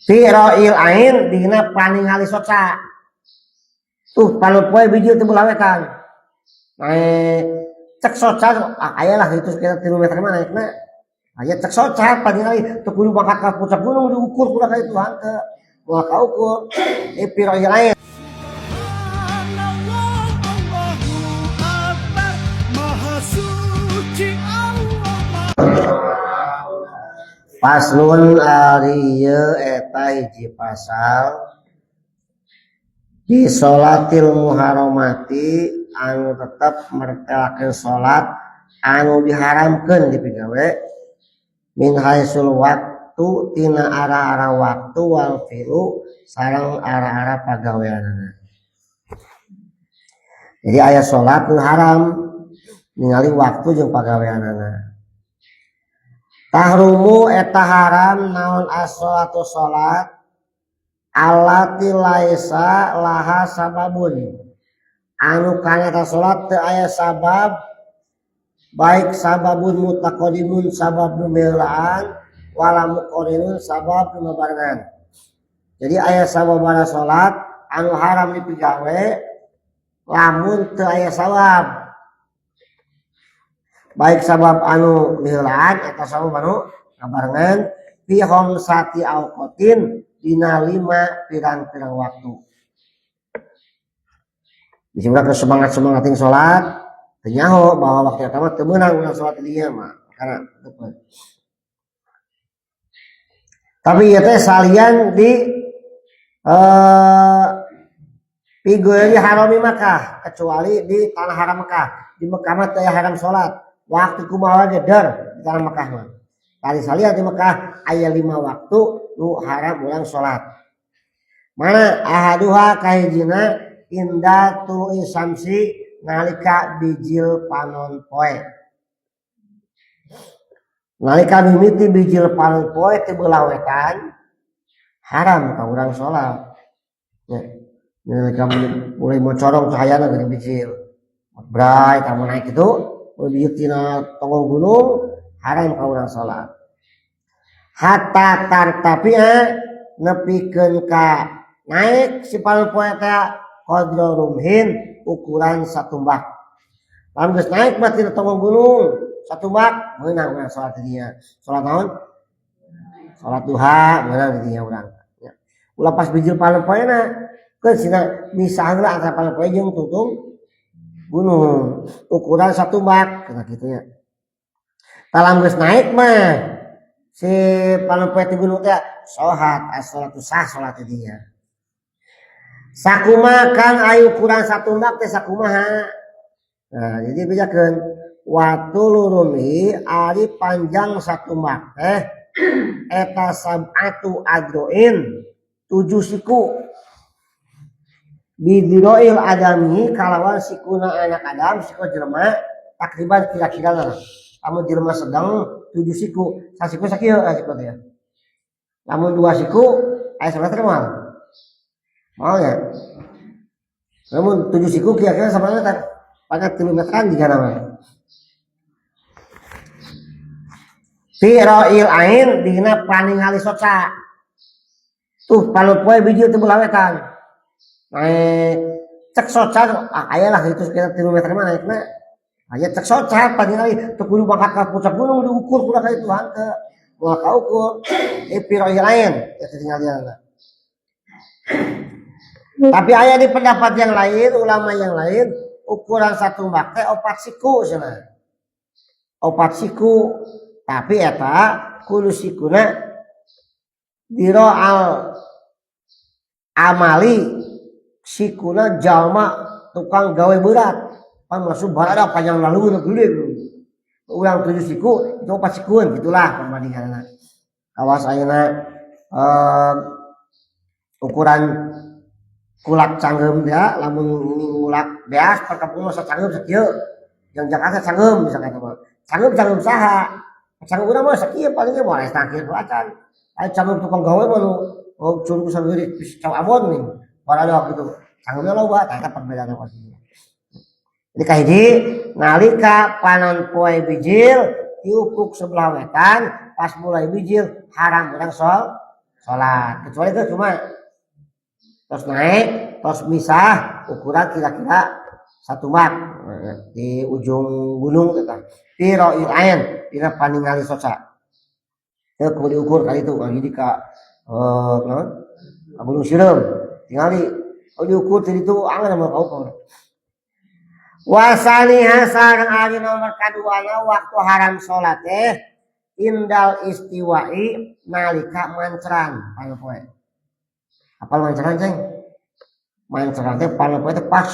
fi ra'il ain dina paningali soca tuh palu poe biji teu belawetan cek soca aya lah itu sekitar 3 meter mana naikna aya cek soca paningali teu kudu mangkat ka puncak gunung diukur kudu ka itu hangteu moal kaukur fi ra'il ain Paslun arieu eta hiji pasal di sholatil muharramati anu tetep mertelakeun salat anu diharamkeun dipigawe min haisul waktu tina ara-ara waktu wal filu sareng ara-ara pagaweanana. Jadi aya salat nu haram ningali waktu jeung pagaweanana. Tahrumu eta haram naon as-sholatu sholat allati laisa laha sababun anu kana eta sholat teu aya sabab baik sababun mutaqaddimun sabab nu meulaan wala muqarrinun sabab nu barengan. Jadi aya sababana sholat anu haram dipigawe lamun teu aya sabab baik sabab anu meulaan atau sabab anu kabarengan fi khamsati awqatin dina 5 pirang-pirang waktu. Disebutna semangat-semangating salat teu nyaho bahwa waktu eta mah teu meunang urang salat dieu mah karena teu. Tapi ieu teh salian di pigueuli harami Makkah kecuali di tanah haram Makkah. Di Makkah mah teu aya haram salat. Waktu kumaha ge der di tanah Makkah mah. Tadi salia di Makkah aya 5 waktu nu haram urang salat. Mana ahaduha kahijina inda tulu'i samsi nalika bijil panon poe. Nalika mimiti bijil panon poe teu beulawetan haram ka urang salat. Ya. Nalika mulai mocorong cahayana geuning bijil. Bray tamu naik itu bijil tina tonggong gunung haram ka urang salat. Hatta tartapi'a nepikeun ka naik si panon poe teh qadra rumhin ukuran satumbak. Lamun geus naik mah tina tonggong gunung satumbak meunang urang salat dinya. Salat naon? Salat duha meunang dinya urang. Ya. Ulah pas bijil panon poena keun cenah misah heula antara panon poe jeung tutung gunung ukuran satumbak kata kitu nya. Talam geus naik mah si panon poe ti gunung teh shohat as-sholatu sah salat dinya. Sakumaha kang aya ukuran satumbak teh sakumaha. Nah, jadi bejakeun watul rumhi ari panjang satumbak teh eta sab'atu adroin 7 siku. Bidiroil adami kalawan sikuna anak Adam siku jelema takriban kira-kira lah. Lamun jelema sedang 7 siku, sasiku sakieu siku teh. Lamun 2 siku aya sameter moal. Moal ya. Lamun 7 siku kira-kira sabaraha meter? Pakai 3 meteran di kana mah. Fi ra'il ain dina paningali soca. Tuh palu poe biji teu belawetan. Cek soca aya lah itu sekitar 3 meter mana naikna aya cek soca paningali teu kudu mangkat ka puncak gunung diukur kudu ka itu hangteu moal kaukur fi ra'il ain eta tinggalna. Tapi aya di pendapat yang lain ulama yang lain ukuran satu mbak teh 4 siku cenah. 4 siku tapi eta kudu sikuna diro al amali sikuna jalma tukang gawe berat pan masuk barada panjang lalu gede urang 7 siku itu 4 sikuan gitulah perbandinganna. Awas ayeuna ukuran kulak canggem ya lamun ngulak beas perkapun masa canggem sakieu yang Jakarta canggem bisa kata mah canggem saha canggem urang mah sakieu palingnya moal tangkir pelacan aya canggem tukang gawe mah nu curug sendiri pisau abon nih barada gitu canggemnya loba eta perbedaanna pasti. Jadi kahiji nalika panon poe bijil diupuk sebelah wetan pas mulai bijil haram urang sholat. Kecuali itu cuma terus naik, terus misah ukuran kira-kira 1 mak di ujung gunung kita. Di ro'il ain, dina paningali soca. Teu kudu diukur kali itu jadi ka Gunung Sireum. Tingali diukur tadi itu angin mau kaukur. Wasani hasarang ari nomor kaduana waktu haram sholat indal istiwai nalika manceran paling poe. Apal manceran ceng? Manceran teh paling poe teh pas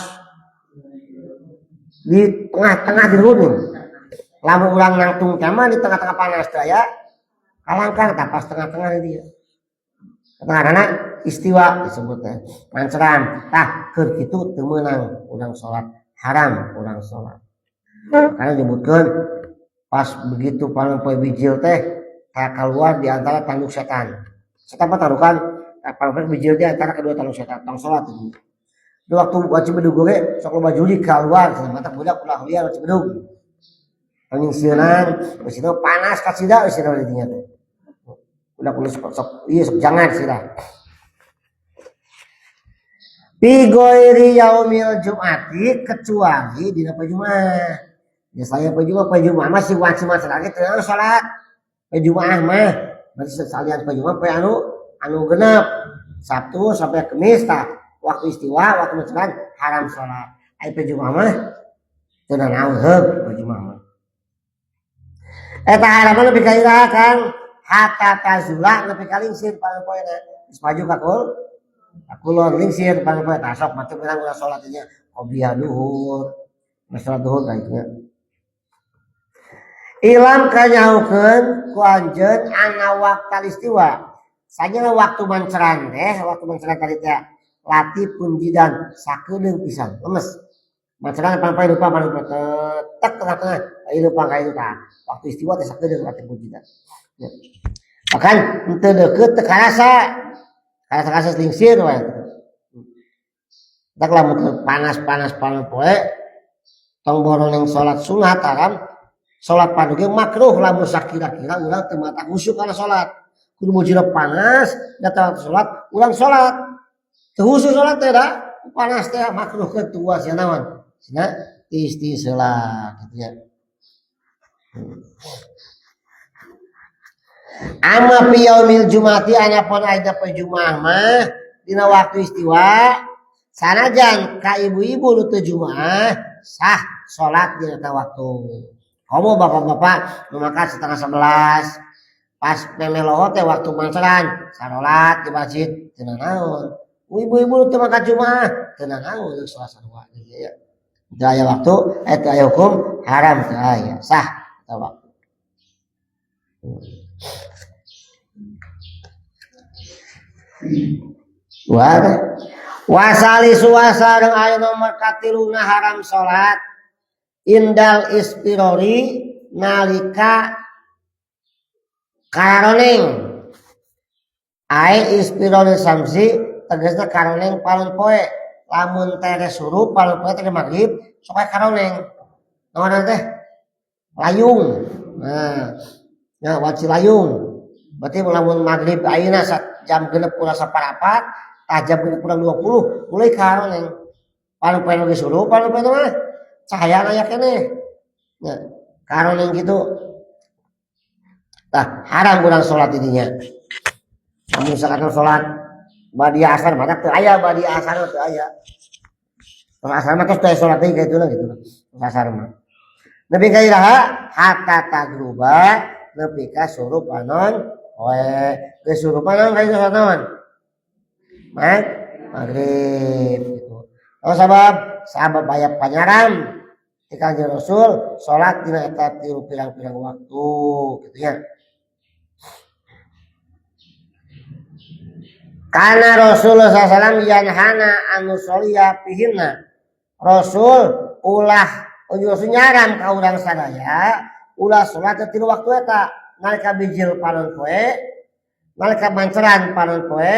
di tengah-tengah di gunung. Lamun urang nangtung kama di tengah-tengah panas teh ya. Kalangkang tak pas tengah-tengah dia. Tengah-tengah istiwa disebutnya manceran. Tah keur kitu teu meunang urang sholat. Haram orang sholat. Karena disebutkan pas begitu paling poe bijil teh kayak keluar di antara tanduk setan. Setan apa tarukan? Paling poe bijil di antara kedua tanduk setan. Tang sholat itu. Di waktu wajib bedug ge sok loba juli keluar cenah mata budak ulah liar wajib bedug. Pengisieunan geus itu panas ka sida geus di dinya teh. Udah kulis sok ieu sok jangan sida. Bigoiri yaumil jum'ati kecuali dina poe Jumat. Ya saya poe Jumat masih wajib masalahnya teu salat. Poe Jumat mah berarti salian poe Jumat poe anu genep. Sabtu sampai Kamis tah waktu istiwa waktu menceran haram salat. Ai poe Jumat mah teu naon heug poe Jumat mah. Eta haram lebih ka iraha Kang hatta tazula lebih ka lingsir paling poena. Geus maju ka kulon lingsir paling poe tasok mah teu urang salatnya qobliyah duhur. Masalah duhur baiknya. Ilam kanyahukeun ku anjeun ana waqtal istiwa. Sajeuna waktu manceran tadi teh latih punjidan sakedeung pisan lemes. Manceran paling lupa paling tek tengah-tengah ieu lupa ka itu tah. Waktu istiwa teh sakedeung latih punjidan. Ya. Bahkan teu deukeut teu karasa. Karasa lingsir wae. Tak lamun panas-panas paling poe tong boron yang salat sunat haram. Salat padu ge makruh lamun sakira-kira urang teu mata khusyuk kana salat. Kudu mujina panas datang salat, urang salat. Teu khusyuk salat teh da panas teh makruh ketua sia naon? Sia istisela kitu nya. Amma fi yaumil jumati anapun aida poe Jumaah mah dina waktu istiwa sanajan ka ibu-ibu nu teu Jumaah sah salat dina waktu. Komo bapak-bapak nu makan 10:30 pas memeloho teh waktu manceran salat di masjid teu naon. Ibu-ibu nu teu makan Jumaah teu naon deuk salat sarua ya. Teu aya waktu teu aya hukum haram teu aya sah eta waktu. Wasali suasa dengan ayat nomor katiluna haram sholat indal ispirori nalika karoneng ai ispirori samsi tegasna karoneng paling poe lamun tere suruh paling poe tere maghrib sok karoneng naon teh layung nah wajib layung berarti lamun maghrib ayeuna jam 6 kurang 1/4 tah jam 6 kurang 20 mulai karoneng paling poe geus suruh paling poe mah cahaya aya keneh nya karoneng kitu tah haram urang salat di dinya lamun misalkan salat badi asar mah teu aya badi asar teu aya asar mah teh salat deui kitu gitu asar mah nepi ka iraha hatta tagruba nepi ka surup anon oe geus surup anon ka salat naon maghrib gitu. Oh sabab aya panyaram ti Kanjeng Rasul salat dina eta tilu pirang-pirang waktu gitu ya. Karena Rasulullah SAW yanhana anu soliya pihinna. Rasul ulah Rasul nyaran ka urang sadaya ulah salat tilu waktu eta nalika bijil panon poe nalika manceran panon poe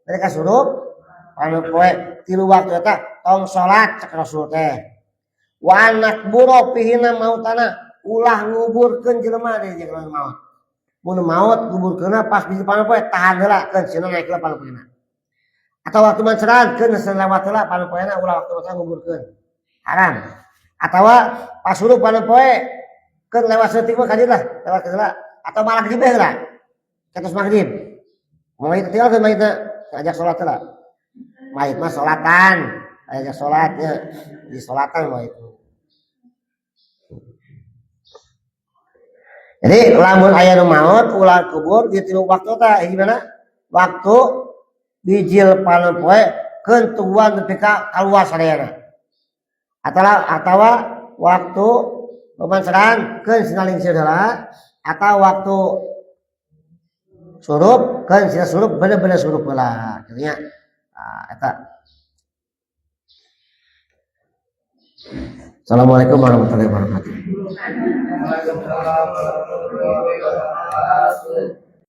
nalika surup panon poe tilu waktu eta tong salat cek Rasul teh wa anak buro pihinna mautana ulah nguburkeun jelema deui jeung maut mun maut kuburkeunna pas biji panen poe tahan heula keun cenah naik heula panen poena atau waktu manceran keun selewat heula panen poena ulah waktu manceran nguburkeun haram atawa pas suruh panen poe keun lewat setik mah kadieu lah lewat heula atau maghrib heula katos maghrib mulai tinggal keun mayitna ngajak salat heula mayit mah salatan ajak salatnya di salatan mah itu. Jadi lamun aya nu maot ulah kubur di tilu waktu teh gimana? Waktu bijil panen poe keun tuan nepi ka kaluar sareana. Atawa waktu pemanceran keun sinaling heula atau waktu surup keun sina surup bener-bener surup heula. Artinya eta. Assalamualaikum warahmatullahi wabarakatuh.